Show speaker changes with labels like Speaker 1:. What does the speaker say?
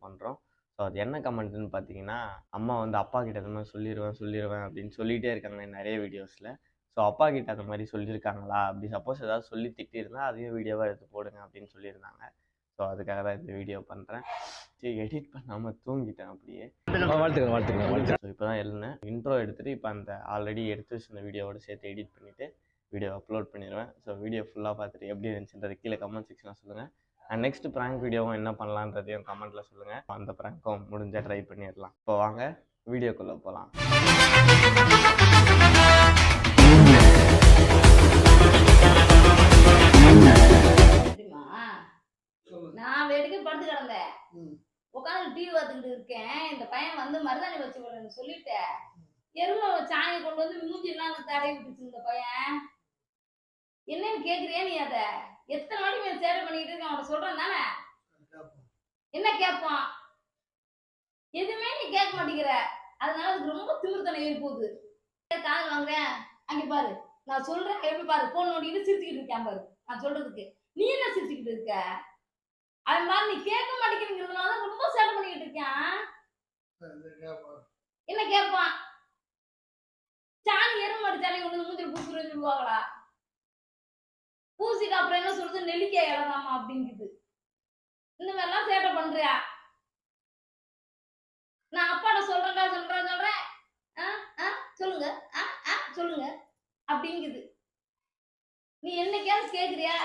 Speaker 1: பண்ணுறோம். ஸோ அது என்ன கமெண்ட்டுன்னு பார்த்தீங்கன்னா, அம்மா வந்து அப்பா கிட்ட இந்த மாதிரி சொல்லிருவேன் அப்படின்னு சொல்லிகிட்டே இருக்காங்க நிறைய வீடியோஸில். ஸோ அப்பா கிட்ட அந்த மாதிரி சொல்லியிருக்காங்களா? அப்படி சப்போஸ் ஏதாவது சொல்லி திட்டியிருந்தா அதையும் வீடியோவாக எடுத்து போடுங்க அப்படின்னு சொல்லியிருந்தாங்க. ஸோ அதுக்காக தான் இந்த வீடியோ பண்ணுறேன். சரி, எடிட் பண்ணாமல் தூங்கிட்டேன் அப்படியே. ஸோ இப்போ தான் எழுந்தேன். இன்ட்ரோ எடுத்துகிட்டு இப்போ அந்த ஆல்ரெடி எடுத்து வச்சிருந்த வீடியோவோட சேர்த்து எடிட் பண்ணிவிட்டு வீடியோ அப்லோட் பண்ணிடுவேன். ஸோ வீடியோ ஃபுல்லாக பார்த்துட்டு எப்படி இருந்துச்சுன்றது கீழே கமெண்ட் செக்ஷனில் சொல்லுங்கள். அண்ட் நெக்ஸ்ட் ப்ராங்க் வீடியோவும் என்ன பண்ணலான்றதையும் கமெண்ட்டில் சொல்லுங்கள். அந்த ப்ராங்க்கும் முடிஞ்சால் ட்ரை பண்ணிடலாம். இப்போ வாங்க வீடியோக்குள்ளே போகலாம்.
Speaker 2: நான் வேடிக்கை படுத்து கிடந்தேன், உட்காந்து டிவி பார்த்துக்கிட்டு இருக்கேன். இந்த பையன் வந்து மருதாணி வச்சு விடுறேன்னு சொல்லிட்டு எருமை சாணியை கொண்டு வந்து மூஞ்சிலாம் தடவி விட்டுச்சு. இந்த பையன் என்னன்னு கேக்குறியா நீ? அத எத்தனை வாட்டி சேவை பண்ணிக்கிட்டு இருக்க? அவன் சொல்றான் தானே, என்ன கேட்பான்? எதுவுமே நீ கேட்க மாட்டேங்கிற. அதனால அதுக்கு ரொம்ப திமிர்த்தனை ஏறி போகுது. காதல் வாங்குறேன், அங்க பாரு நான் சொல்றேன், எப்படி பாரு போன் நோண்டிட்டு சிரிச்சுக்கிட்டு இருக்கேன் பாரு. நான் சொல்றதுக்கு நீ என்ன சிரிச்சுக்கிட்டு இருக்க? அது மாதிரி நீ கேட்க மாட்டேங்கிறதுனால ரொம்ப சேட்டை பண்ணிக்கிட்டு இருக்கான். என்ன கேட்பான்? சாணி எருமாடி சாணி கொண்டு மூஞ்சில் பூசுறேன்னு சொல்லுவாங்களா? பூசிட்டு அப்புறம் என்ன சொல்றது, நெல்லிக்காய் இழந்தாமா அப்படிங்குது. இந்த மாதிரிலாம் சேட்டை பண்றியா? நான் அப்பாட்ட சொல்றேன் சொல்லுங்க சொல்லுங்க அப்படிங்குது. நீ என்னைக்காவது கேக்குறியா?